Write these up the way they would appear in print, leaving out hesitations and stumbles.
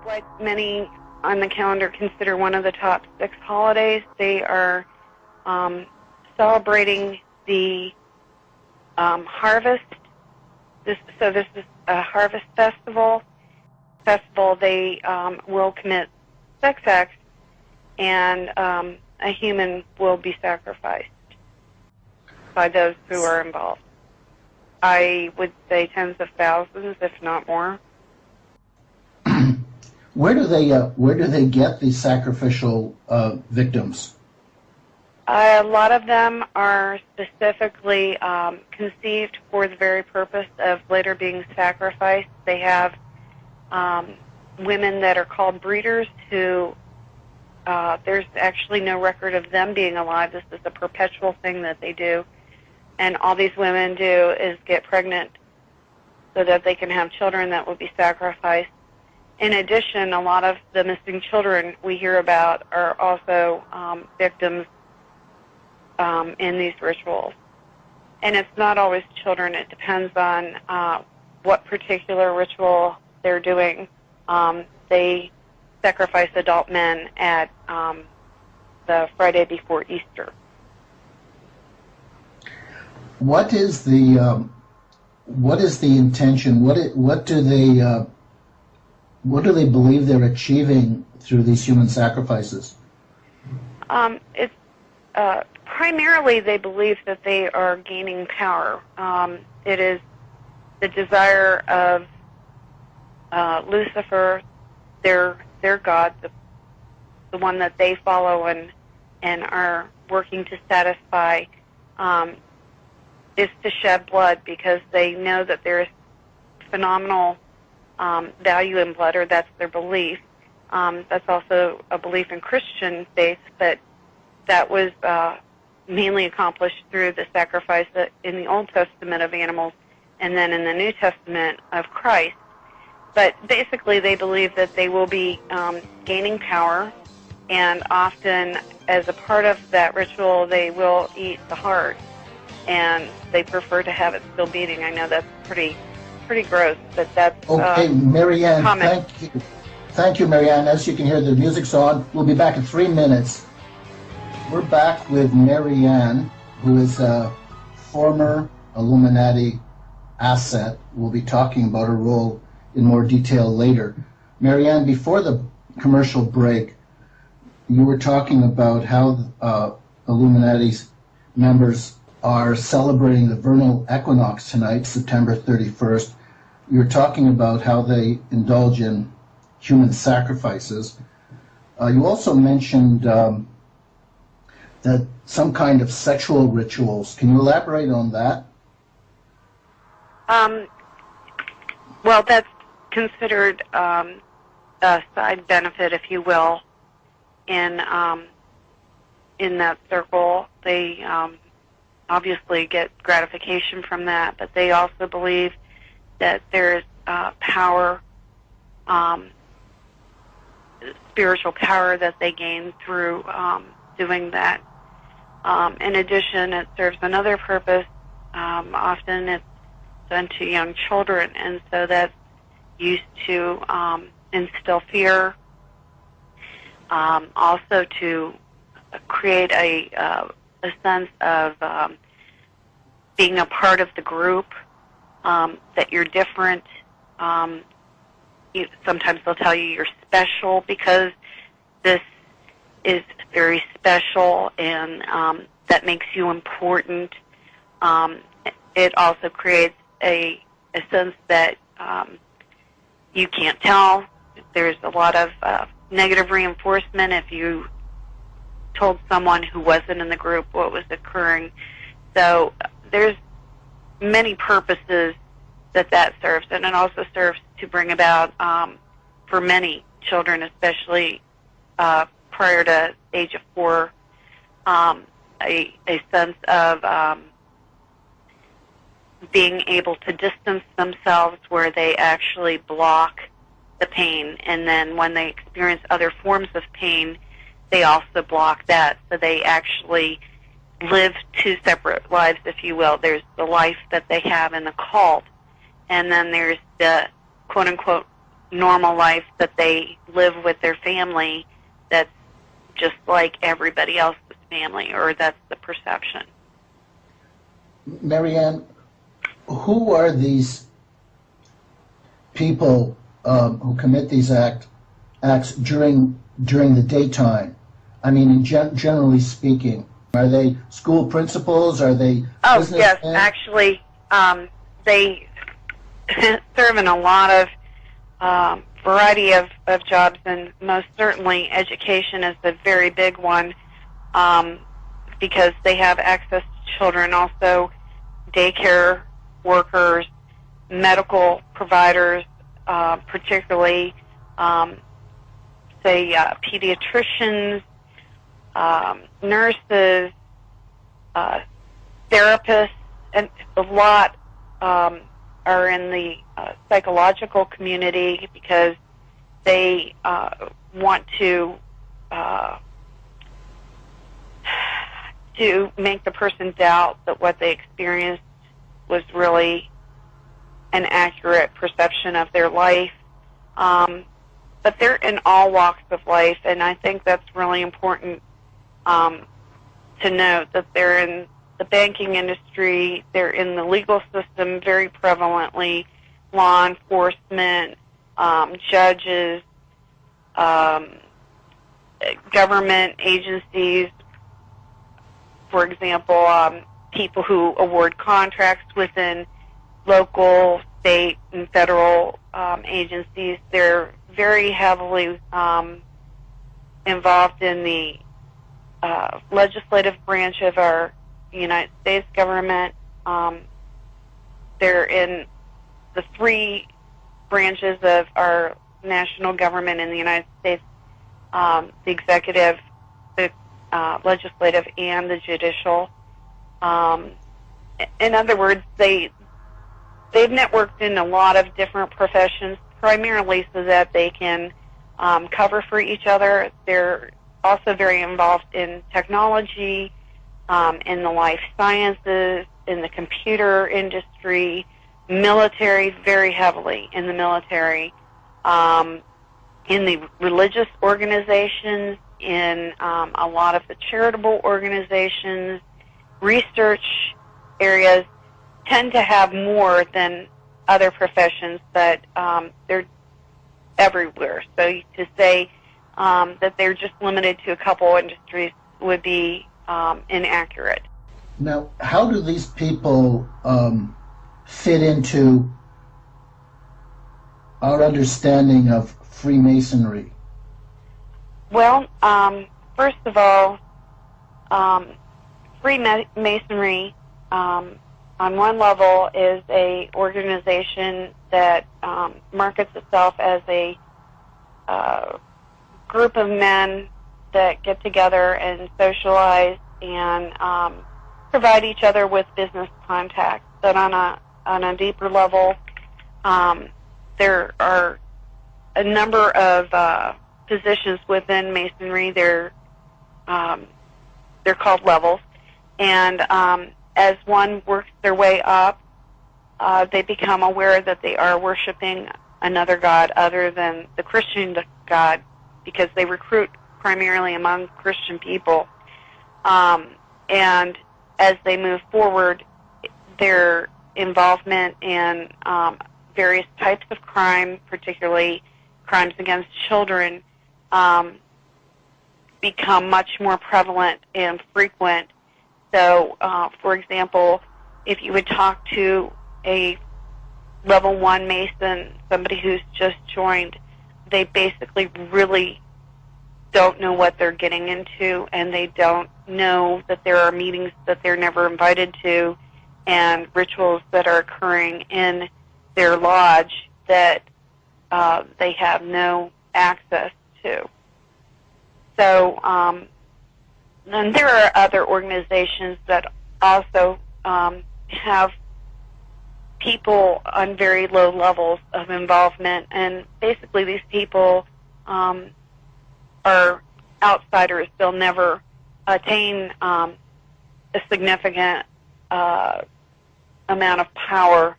what many on the calendar consider one of the top 6 holidays. They are celebrating the harvest. This is a harvest festival. They will commit sex acts, and a human will be sacrificed by those who are involved. I would say tens of thousands, if not more. Where do they get these sacrificial victims? A lot of them are specifically conceived for the very purpose of later being sacrificed. They have women that are called breeders who there's actually no record of them being alive. This is a perpetual thing that they do. And all these women do is get pregnant so that they can have children that will be sacrificed. In addition, a lot of the missing children we hear about are also victims in these rituals. And it's not always children. It depends on what particular ritual they're doing. They sacrifice adult men at the Friday before Easter. What is the intention? What do they believe they're achieving through these human sacrifices? It's primarily they believe that they are gaining power. It is the desire of Lucifer, their god, the one that they follow and are working to satisfy, is to shed blood, because they know that there is phenomenal value in blood, or that's their belief. That's also a belief in Christian faith, but that was mainly accomplished through the sacrifice in the Old Testament of animals and then in the New Testament of Christ. But basically they believe that they will be gaining power, and often as a part of that ritual they will eat the heart, and they prefer to have it still beating. I know that's pretty gross, but that's okay. Marianne, common. Thank you, Marianne. As you can hear, the music's on. We'll be back in 3 minutes. We're back with Marianne, who is a former Illuminati asset. We'll be talking about her role in more detail later. Marianne, before the commercial break, you were talking about how Illuminati's members are celebrating the vernal equinox tonight, September 31st. You were talking about how they indulge in human sacrifices. You also mentioned that some kind of sexual rituals. Can you elaborate on that? Well, that's considered a side benefit, if you will, in that circle. They obviously get gratification from that, but they also believe that there's power, spiritual power that they gain through doing that. In addition, it serves another purpose. Often it's done to young children, and so that's used to instill fear, also to create a sense of being a part of the group, that you're different. Sometimes they'll tell you you're special because this is very special, and that makes you important. It also creates a sense that you can't tell. There's a lot of negative reinforcement if you told someone who wasn't in the group what was occurring. So there's many purposes that serves, and it also serves to bring about, for many children, especially prior to age of 4, a sense of being able to distance themselves, where they actually block the pain, and then when they experience other forms of pain, they also block that. So they actually live 2 separate lives, if you will. There's the life that they have in the cult, and then there's the quote-unquote normal life that they live with their family that's just like everybody else's family, or that's the perception. Marianne, who are these people who commit these acts during the daytime? I mean, generally speaking, are they school principals? Are they yes, actually, they serve in a lot of variety of jobs, and most certainly education is a very big one, because they have access to children. Also, daycare workers, medical providers, particularly, say, pediatricians, nurses, therapists, and a lot are in the psychological community because they want to make the person doubt that what they experienced was really an accurate perception of their life. But they're in all walks of life, and I think that's really important to note, that they're in the banking industry, they're in the legal system very prevalently, law enforcement, judges, government agencies, for example, people who award contracts within local, state, and federal agencies. They're very heavily involved in the legislative branch of our United States government. They're in the three branches of our national government in the United States, the executive, the legislative, and the judicial. In other words, they've networked in a lot of different professions, primarily so that they can cover for each other. They're also very involved in technology, in the life sciences, in the computer industry, military, very heavily in the military, in the religious organizations, in a lot of the charitable organizations. Research areas tend to have more than other professions, but they're everywhere. So to say that they're just limited to a couple industries would be inaccurate. Now, how do these people fit into our understanding of Freemasonry? Well, first of all, Freemasonry, on one level, is a organization that markets itself as a group of men that get together and socialize and provide each other with business contacts. But on a deeper level, there are a number of positions within Masonry. They're called levels, and as one works their way up, they become aware that they are worshiping another god other than the Christian God, because they recruit primarily among Christian people. And as they move forward, their involvement in various types of crime, particularly crimes against children, become much more prevalent and frequent. So, for example, if you would talk to a level 1 Mason, somebody who's just joined, they basically really don't know what they're getting into, and they don't know that there are meetings that they're never invited to and rituals that are occurring in their lodge that they have no access to. So, and there are other organizations that also have people on very low levels of involvement, and basically these people are outsiders. They'll never attain a significant amount of power.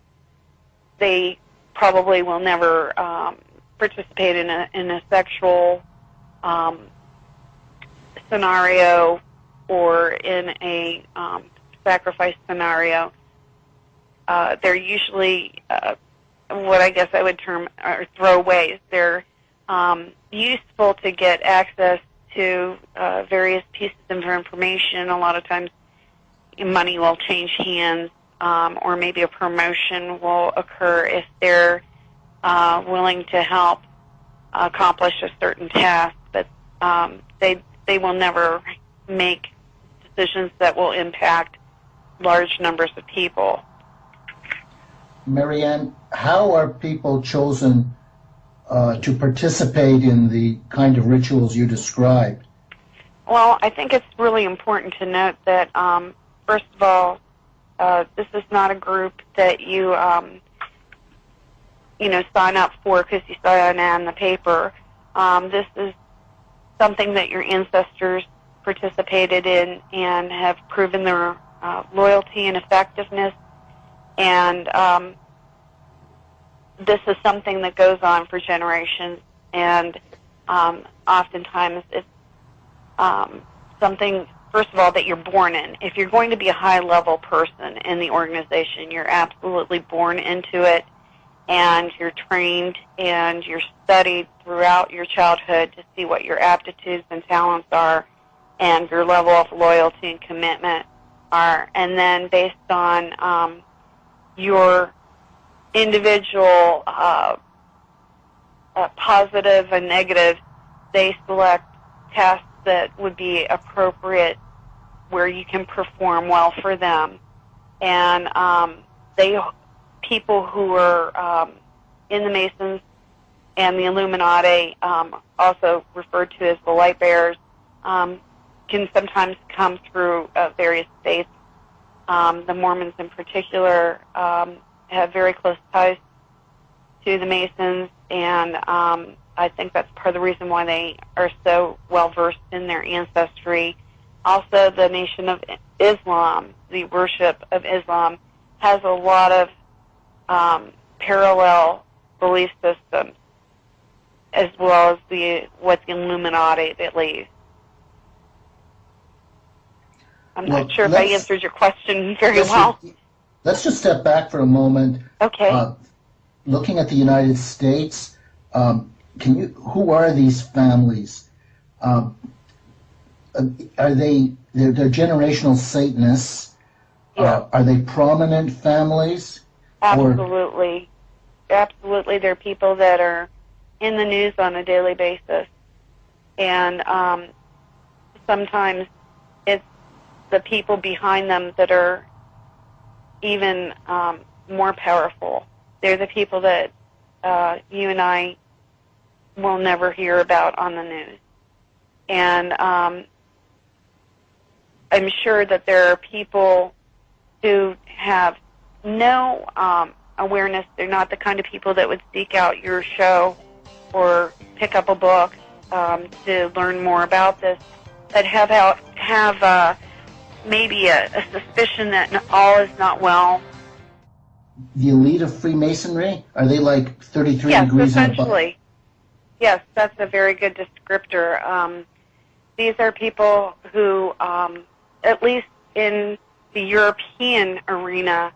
They probably will never participate in a sexual scenario or in a sacrifice scenario, they're usually what I guess I would term are throwaways. They're useful to get access to various pieces of information. A lot of times money will change hands, or maybe a promotion will occur if they're willing to help accomplish a certain task. But they will never make decisions that will impact large numbers of people. Marianne, how are people chosen to participate in the kind of rituals you described? Well, I think it's really important to note that, first of all, this is not a group that you sign up for because you saw an ad in the paper. This is something that your ancestors participated in and have proven their loyalty and effectiveness. And this is something that goes on for generations, and oftentimes it's something, first of all, that you're born in. If you're going to be a high-level person in the organization, you're absolutely born into it, and you're trained and you're studied throughout your childhood to see what your aptitudes and talents are and your level of loyalty and commitment are. And then based on your individual positive and negative, they select tasks that would be appropriate where you can perform well for them. And people who are in the Masons and the Illuminati, also referred to as the light bearers, can sometimes come through various faiths. The Mormons in particular have very close ties to the Masons, and I think that's part of the reason why they are so well versed in their ancestry. Also, the Nation of Islam, the worship of Islam, has a lot of parallel belief systems, as well as what the Illuminati believes. I'm not sure if I answered your question very well. Let's just step back for a moment. Okay. Looking at the United States, who are these families? Are they're generational Satanists? Yeah. Are they prominent families? Absolutely. Absolutely. They're people that are in the news on a daily basis. And sometimes it's the people behind them that are even more powerful. They're the people that you and I will never hear about on the news. And I'm sure that there are people who have no awareness. They're not the kind of people that would seek out your show or pick up a book to learn more about this, that have maybe a suspicion that all is not well. The elite of Freemasonry? Are they like 33 yes, degrees essentially. Yes, that's a very good descriptor. These are people who, at least in the European arena,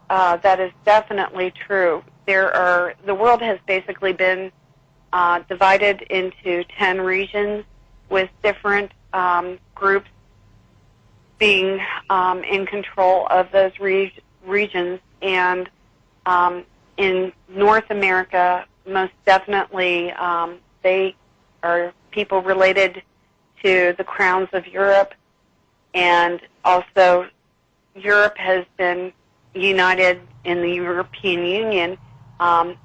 that is definitely true. The world has basically been divided into 10 regions, with different groups being in control of those regions. And in North America, most definitely, they are people related to the crowns of Europe, and also Europe has been united in the European Union.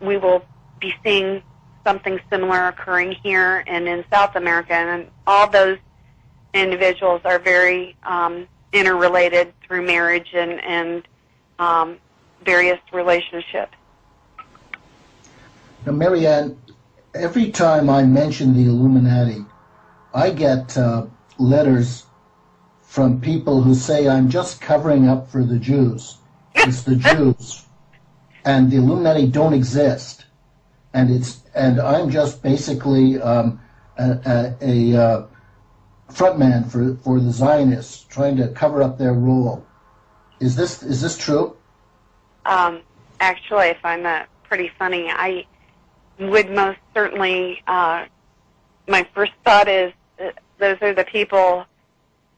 We will be seeing something similar occurring here and in South America, and all those individuals are very interrelated through marriage and various relationships. Now, Marianne, every time I mention the Illuminati, I get letters from people who say I'm just covering up for the Jews. It's the Jews. And the Illuminati don't exist. and I'm just basically a frontman for the Zionists, trying to cover up their role. Is this true? Actually, I find that pretty funny. I would most certainly. My first thought is those are the people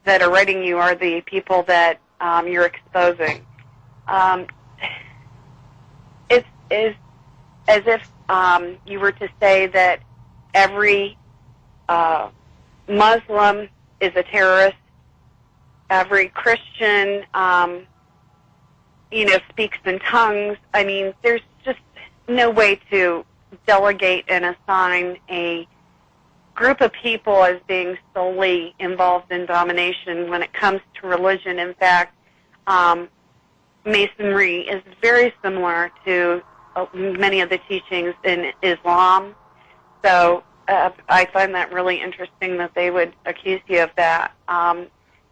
that are writing you are the people that you're exposing. It's as if you were to say that every Muslim is a terrorist, every Christian, speaks in tongues. I mean, there's just no way to delegate and assign a group of people as being solely involved in domination when it comes to religion. In fact, Masonry is very similar to many of the teachings in Islam. So I find that really interesting that they would accuse you of that.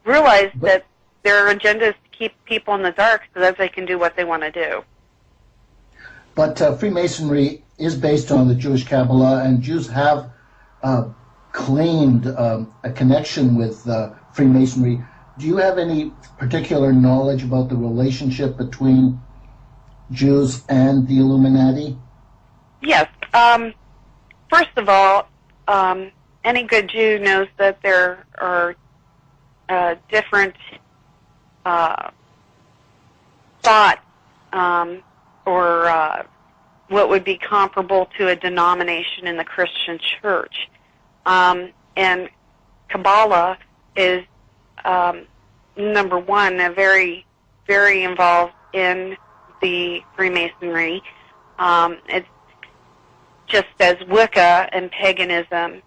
Realize that their agenda is to keep people in the dark so that they can do what they want to do. But Freemasonry is based on the Jewish Kabbalah, and Jews have claimed a connection with Freemasonry. Do you have any particular knowledge about the relationship between Jews and the Illuminati? Yes. First of all, any good Jew knows that there are different thoughts or what would be comparable to a denomination in the Christian church. And Kabbalah is, number one, very, very involved in the Freemasonry. It's just as Wicca and paganism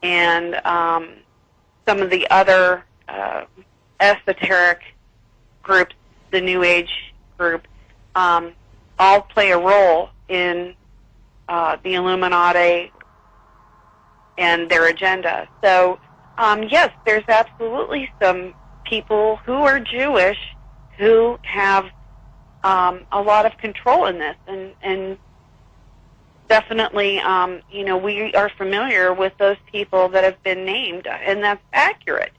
and some of the other esoteric groups, the New Age group, all play a role in the Illuminati and their agenda. So, yes, there's absolutely some people who are Jewish who have a lot of control in this, and definitely, we are familiar with those people that have been named, and that's accurate.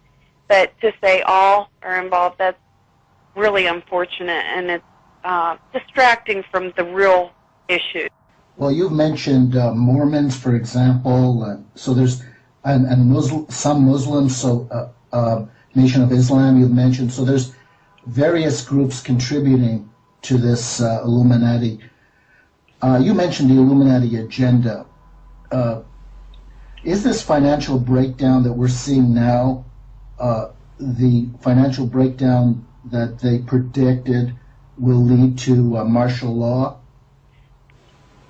But to say all are involved, that's really unfortunate, and it's distracting from the real issue. Well, you've mentioned Mormons, for example. So there's and some Muslims. So Nation of Islam you've mentioned. So there's various groups contributing to this Illuminati. You mentioned the Illuminati agenda. Is this financial breakdown that we're seeing now the financial breakdown that they predicted will lead to martial law?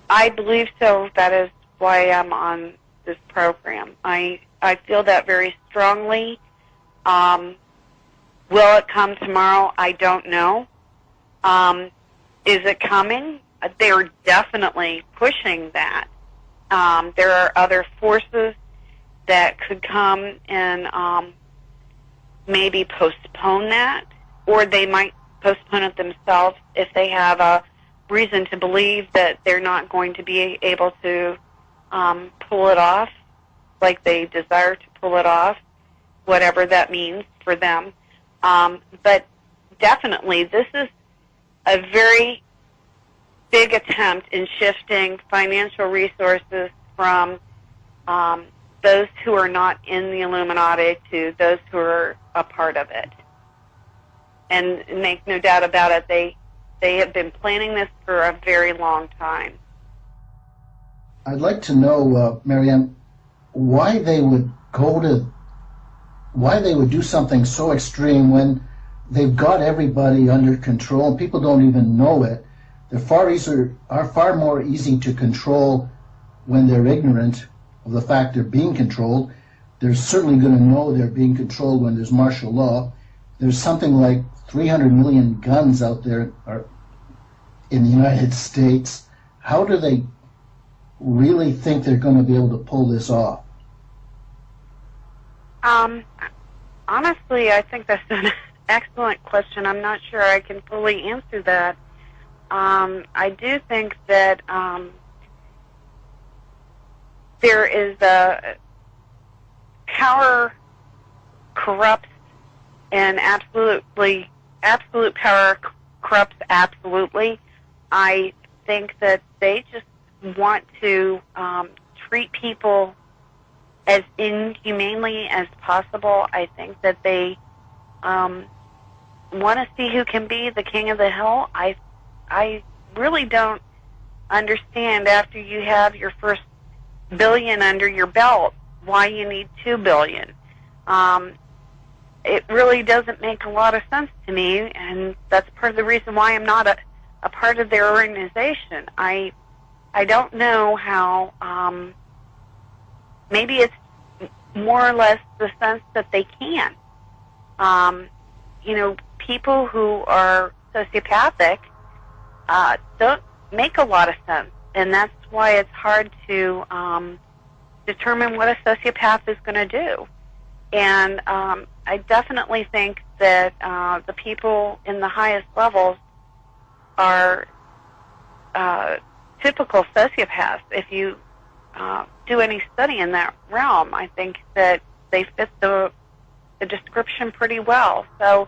I believe so. That is why I'm on this program. I feel that very strongly. Will it come tomorrow? I don't know. Is it coming? They're definitely pushing that. There are other forces that could come and maybe postpone that, or they might postpone it themselves if they have a reason to believe that they're not going to be able to pull it off like they desire to pull it off, whatever that means for them. But definitely this is a very big attempt in shifting financial resources from those who are not in the Illuminati to those who are a part of it. And make no doubt about it, they have been planning this for a very long time. I'd like to know, Marianne, why they would do something so extreme when they've got everybody under control and people don't even know it. They're far more easy to control when they're ignorant of the fact they're being controlled. They're certainly going to know they're being controlled when there's martial law. There's something like 300 million guns out there in the United States. How do they really think they're going to be able to pull this off? Honestly, I think that's an excellent question. I'm not sure I can fully answer that. I do think that there is a power corrupts, and absolute power corrupts absolutely. I think that they just want to treat people as inhumanely as possible. I think that they want to see who can be the king of the hill. I really don't understand, after you have your first billion under your belt, why you need 2 billion. It really doesn't make a lot of sense to me, and that's part of the reason why I'm not a part of their organization. I don't know how. Maybe it's more or less the sense that they can. People who are sociopathic don't make a lot of sense, and that's why it's hard to determine what a sociopath is going to do. And I definitely think that the people in the highest levels are typical sociopaths. If you do any study in that realm, I think that they fit the description pretty well. So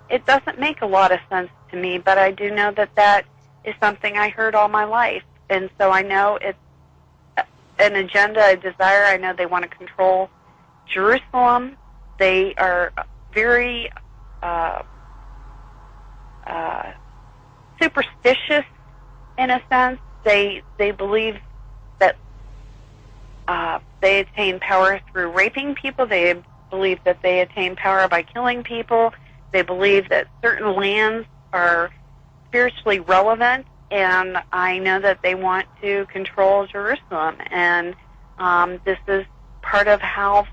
it doesn't make a lot of sense to me, but I do know that that is something I heard all my life. And so I know it's an agenda, a desire. I know they want to control Jerusalem. They are very superstitious in a sense. They believe that they attain power through raping people. They believe that they attain power by killing people. They believe that certain lands are spiritually relevant, and I know that they want to control Jerusalem, and this is part of how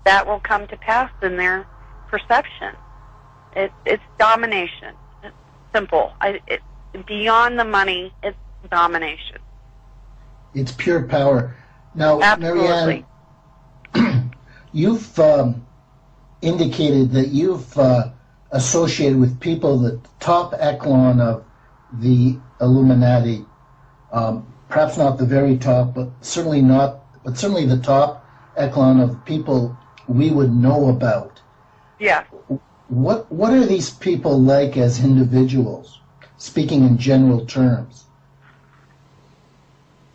that will come to pass in their perception. It's domination. It's simple. Beyond the money, it's domination. It's pure power. Now, Absolutely. Marianne, you've indicated that you've associated with people, the top echelon of the Illuminati, perhaps not the very top, but certainly the top echelon of people we would know about. Yeah. What are these people like as individuals, speaking in general terms?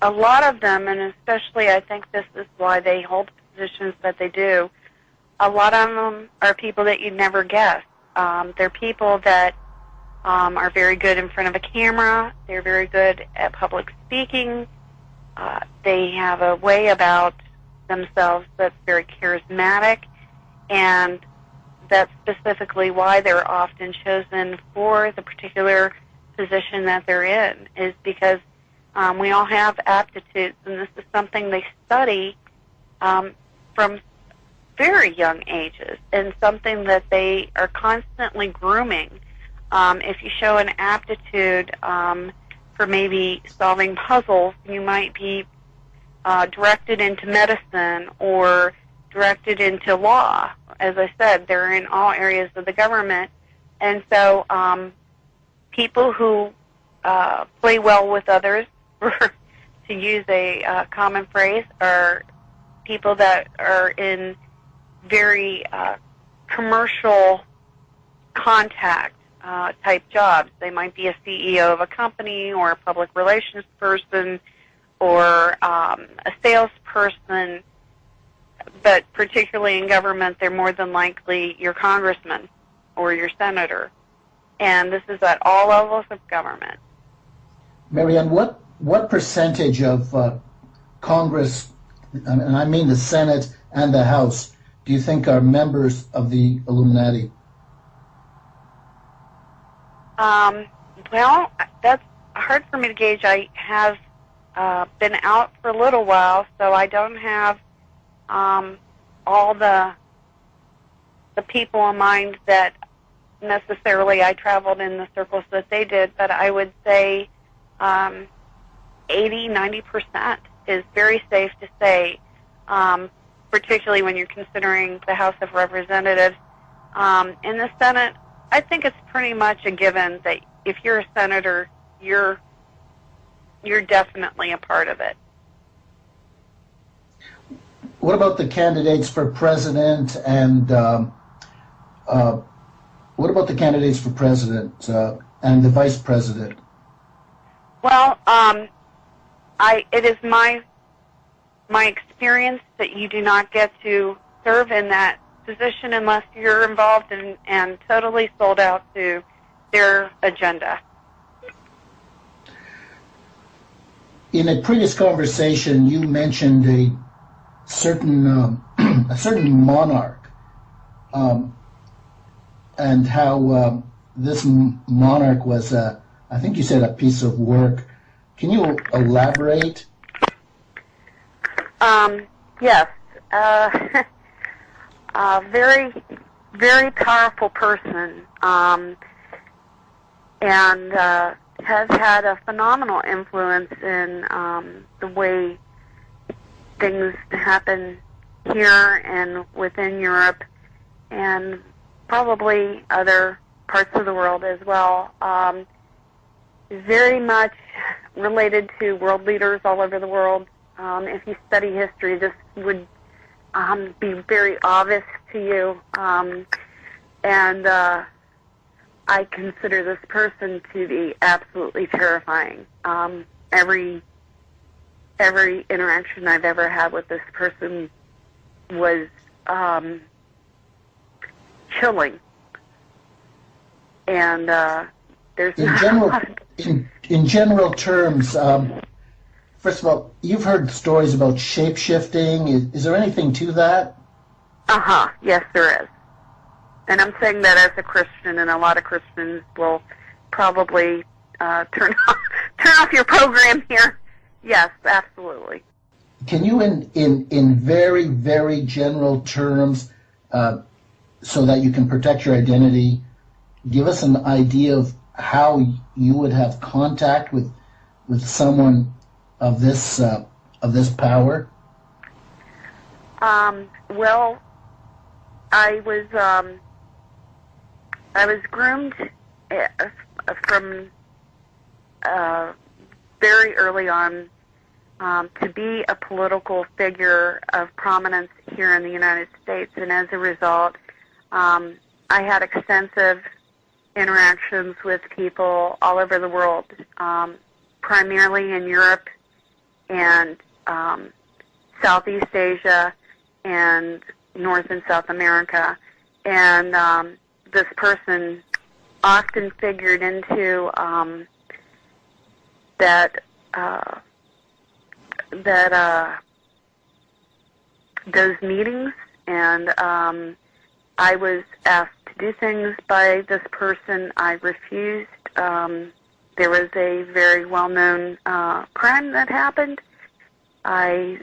A lot of them, and especially I think this is why they hold positions that they do, a lot of them are people that you'd never guess. They're people that are very good in front of a camera. They're very good at public speaking. They have a way about themselves that's very charismatic, and that's specifically why they're often chosen for the particular position that they're in, is because we all have aptitudes, and this is something they study from very young ages, and something that they are constantly grooming. If you show an aptitude for maybe solving puzzles, you might be directed into medicine or directed into law. As I said, they're in all areas of the government, and so people who play well with others, to use a common phrase, are people that are in very commercial contact type jobs. They might be a CEO of a company or a public relations person or a salesperson, but particularly in government, they're more than likely your congressman or your senator. And this is at all levels of government. Marianne, what percentage of Congress, and I mean the Senate and the House, do you think are members of the Illuminati? Well, that's hard for me to gauge. I have been out for a little while, so I don't have all the people in mind that necessarily I traveled in the circles that they did, but I would say 80-90% is very safe to say, particularly when you're considering the House of Representatives. In the Senate, I think it's pretty much a given that if you're a senator, you're definitely a part of it. what about the candidates for president and what about the candidates for president and the vice president? Well, it is my experience that you do not get to serve in that position unless you're involved and totally sold out to their agenda. In a previous conversation, you mentioned a certain monarch, and how this monarch was, I think you said, a piece of work. Can you elaborate? Yes. A very, very powerful person, and has had a phenomenal influence in the way things happen here and within Europe and probably other parts of the world as well. Very much related to world leaders all over the world. If you study history, this would be very obvious to you. And I consider this person to be absolutely terrifying. Every interaction I've ever had with this person was chilling. And there's in general terms, first of all, you've heard stories about shape-shifting. Is there anything to that? Yes, there is. And I'm saying that as a Christian, and a lot of Christians will probably turn off your program here. Yes, absolutely. Can you, in very, very general terms, so that you can protect your identity, give us an idea of how you would have contact with someone of this power? Well, I was groomed from very early on to be a political figure of prominence here in the United States, and as a result, I had extensive interactions with people all over the world, primarily in Europe and Southeast Asia and North and South America. And this person often figured into those meetings, and I was asked to do things by this person. I refused. There was a very well-known crime that happened. I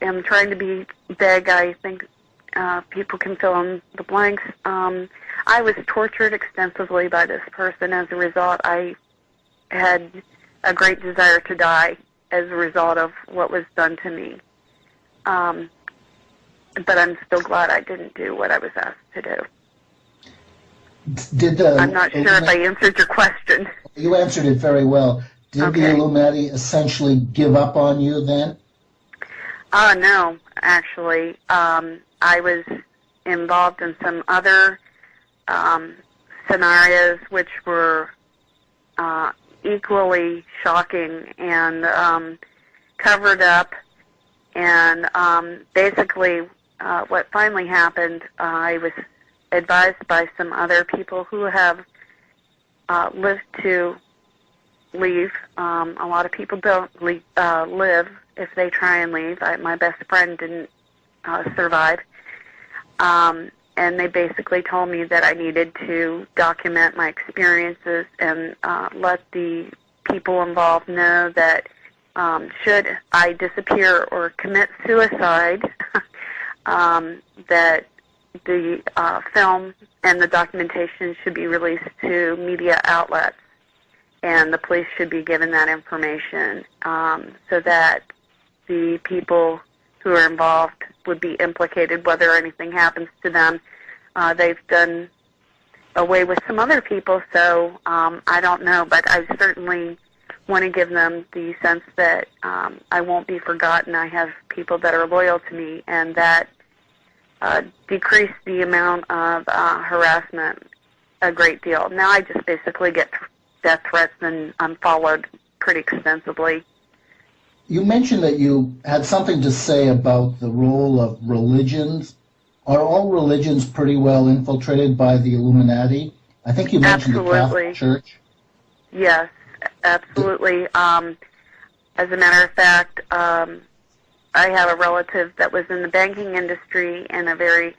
am trying to be vague. I think people can fill in the blanks. I was tortured extensively by this person. As a result, I had a great desire to die as a result of what was done to me. But I'm still glad I didn't do what I was asked to do. I'm not sure if I answered your question. You answered it very well. Did the Illuminati essentially give up on you then? No, actually. I was involved in some other scenarios which were equally shocking and covered up. And basically what finally happened, I was advised by some other people who have lived to leave. A lot of people don't live if they try and leave. My best friend didn't survive. And they basically told me that I needed to document my experiences and let the people involved know that should I disappear or commit suicide, that the film and the documentation should be released to media outlets, and the police should be given that information so that the people who are involved would be implicated whether anything happens to them. They've done away with some other people, so I don't know, but I certainly want to give them the sense that I won't be forgotten. I have people that are loyal to me, and that decrease the amount of harassment a great deal. Now I just basically get death threats, and I'm followed pretty extensively. You mentioned that you had something to say about the role of religions. Are all religions pretty well infiltrated by the Illuminati? I think you mentioned Absolutely. the Catholic Church. Yes, absolutely. As a matter of fact, I have a relative that was in the banking industry in a very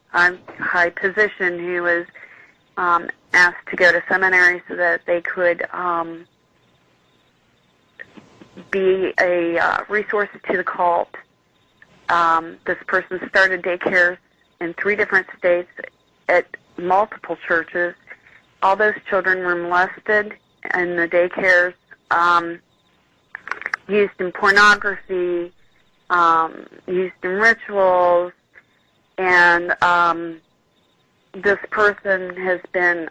high position who was asked to go to seminary so that they could be a resource to the cult. This person started daycares in 3 different states at multiple churches. All those children were molested in the daycares, used in pornography, used in rituals, and this person has been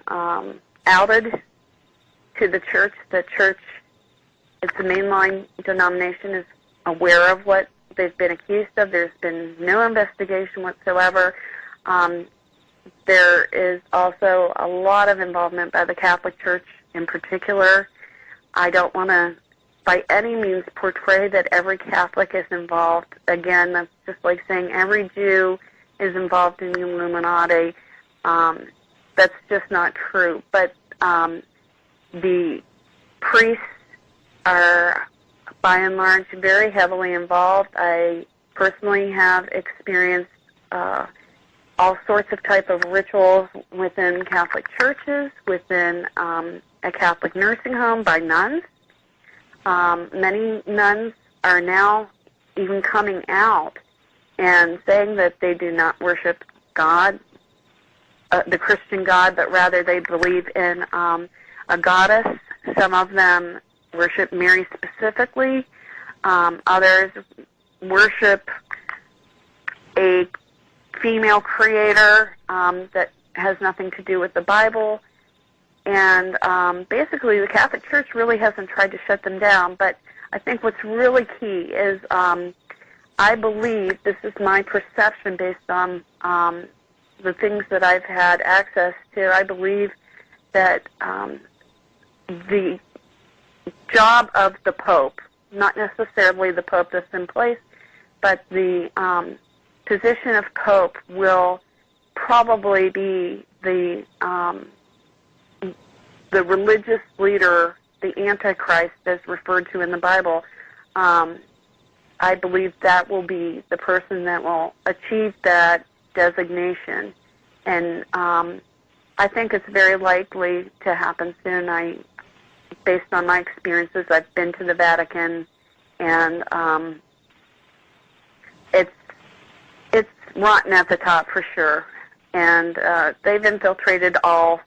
outed to the church. The church, it's a mainline denomination, is aware of what they've been accused of. There's been no investigation whatsoever. There is also a lot of involvement by the Catholic Church in particular. I don't want to by any means portray that every Catholic is involved. Again, that's just like saying every Jew is involved in the Illuminati. That's just not true. But the priests are, by and large, very heavily involved. I personally have experienced all sorts of type of rituals within Catholic churches, within a Catholic nursing home by nuns. Many nuns are now even coming out and saying that they do not worship God, the Christian God, but rather they believe in a goddess. Some of them worship Mary specifically. Others worship a female creator that has nothing to do with the Bible. And basically the Catholic Church really hasn't tried to shut them down. But I think what's really key is I believe, this is my perception based on the things that I've had access to, I believe that the job of the Pope, not necessarily the Pope that's in place, but the position of Pope will probably be the religious leader, the Antichrist as referred to in the Bible. I believe that will be the person that will achieve that designation. And I think it's very likely to happen soon. Based on my experiences, I've been to the Vatican, and it's rotten at the top for sure. And they've infiltrated all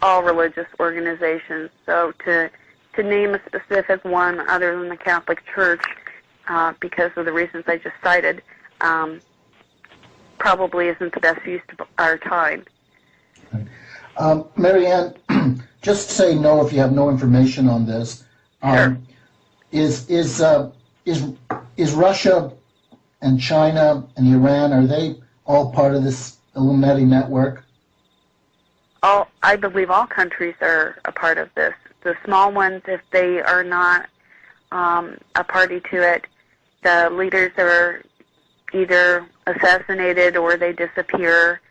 religious organizations. So to name a specific one other than the Catholic Church, because of the reasons I just cited, probably isn't the best use of our time. Marianne, just say no if you have no information on this. Sure. Is Russia and China and Iran, are they all part of this Illuminati network? I believe all countries are a part of this. The small ones, if they are not a party to it, the leaders are either assassinated or they disappear,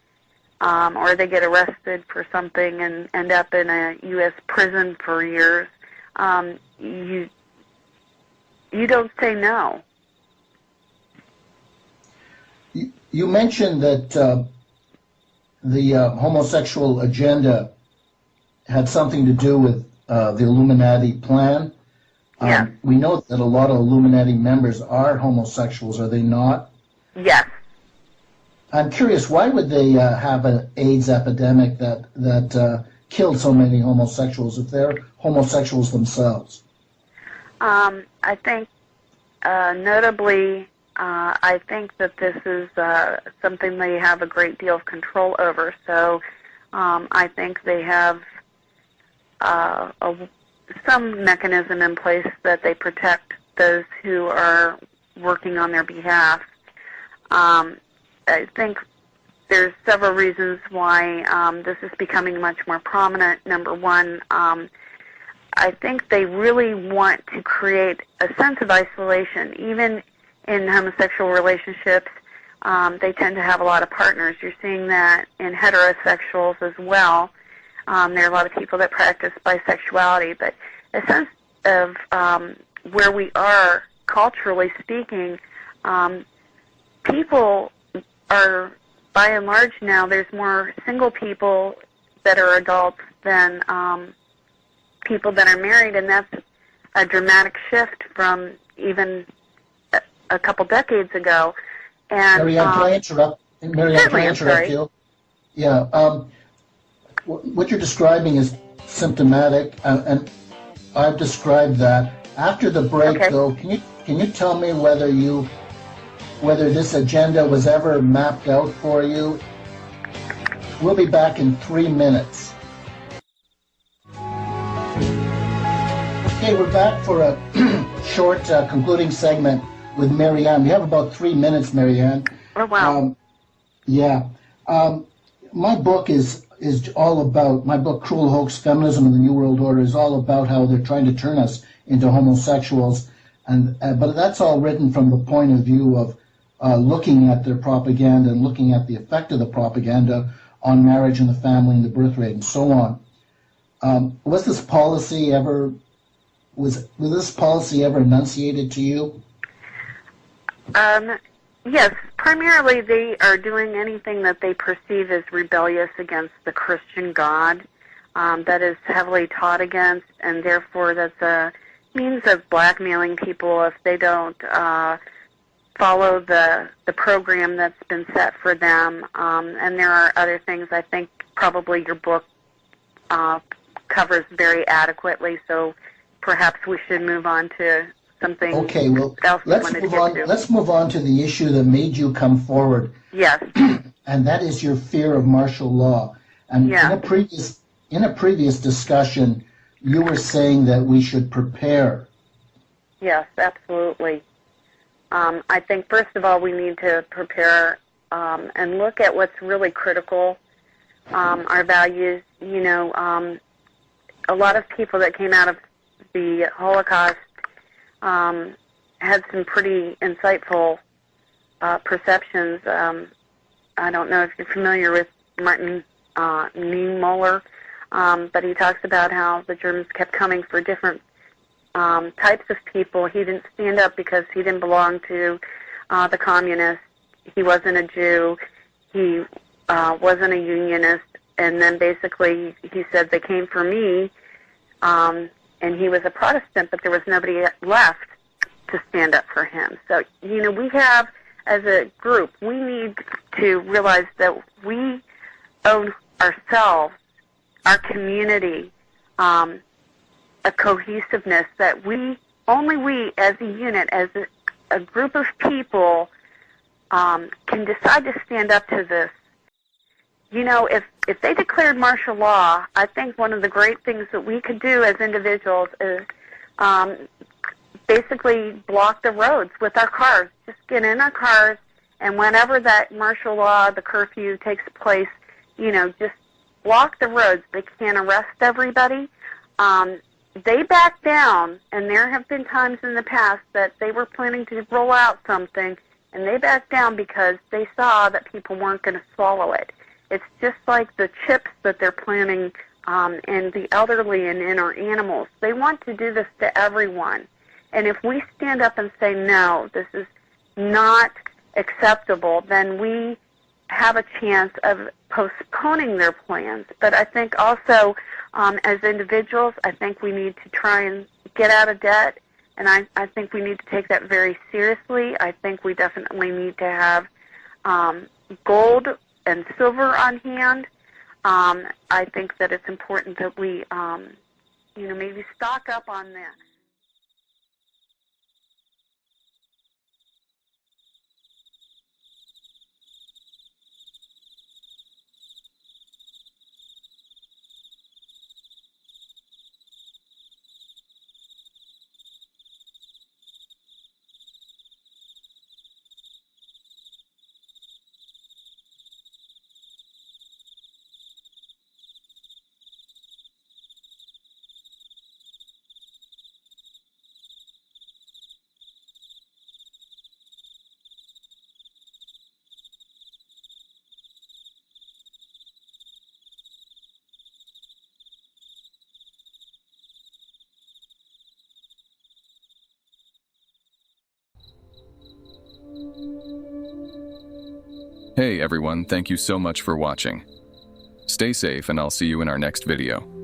or they get arrested for something and end up in a U.S. prison for years. You don't say no. You mentioned that the homosexual agenda had something to do with the Illuminati plan. Yeah. We know that a lot of Illuminati members are homosexuals, are they not? Yes. I'm curious, why would they have an AIDS epidemic that killed so many homosexuals if they're homosexuals themselves? I think, notably, I think that this is something they have a great deal of control over. So I think they have some mechanism in place that they protect those who are working on their behalf. I think there's several reasons why this is becoming much more prominent. Number one, I think they really want to create a sense of isolation. Even in homosexual relationships, they tend to have a lot of partners. You're seeing that in heterosexuals as well. There are a lot of people that practice bisexuality, but a sense of where we are culturally speaking, people are, by and large now, there's more single people that are adults than people that are married, and that's a dramatic shift from even a couple decades ago. And Marianne, can I interrupt? Marianne, can I interrupt you? Yeah. What you're describing is symptomatic, and I've described that. After the break, though, can you tell me whether this agenda was ever mapped out for you? We'll be back in 3 minutes. Okay, we're back for a short concluding segment with Marianne. We have about 3 minutes, Marianne. Oh, wow. My book is all about, my book, Cruel Hoax, Feminism and the New World Order, is all about how they're trying to turn us into homosexuals. And but that's all written from the point of view of looking at their propaganda and looking at the effect of the propaganda on marriage and the family and the birth rate and so on. Was this policy ever enunciated to you? Yes, primarily they are doing anything that they perceive as rebellious against the Christian God, that is heavily taught against, and therefore that's a means of blackmailing people if they don't follow the program that's been set for them. And there are other things I think probably your book covers very adequately, so perhaps we should move on to something else. Let's move on to the issue that made you come forward. Yes. And that is your fear of martial law. And in a previous discussion, you were saying that we should prepare. Yes, absolutely. I think first of all we need to prepare and look at what's really critical. Our values. A lot of people that came out of the Holocaust had some pretty insightful perceptions. I don't know if you're familiar with Martin Niemöller, but he talks about how the Germans kept coming for different types of people. He didn't stand up because he didn't belong to the communists. He wasn't a Jew. He wasn't a unionist. And then basically he said they came for me, and he was a Protestant, but there was nobody left to stand up for him. So, we have, as a group, we need to realize that we owe ourselves, our community, a cohesiveness that only we as a unit, as a group of people, can decide to stand up to this. If they declared martial law, I think one of the great things that we could do as individuals is basically block the roads with our cars. Just get in our cars, and whenever that martial law, the curfew takes place, just block the roads. They can't arrest everybody. They back down, and there have been times in the past that they were planning to roll out something, and they backed down because they saw that people weren't going to swallow it. It's just like the chips that they're planning in the elderly and in our animals. They want to do this to everyone. And if we stand up and say, no, this is not acceptable, then we have a chance of postponing their plans. But I think also, as individuals, I think we need to try and get out of debt, and I think we need to take that very seriously. I think we definitely need to have gold and silver on hand. I think that it's important that we, maybe stock up on that. Hey everyone, thank you so much for watching. Stay safe and I'll see you in our next video.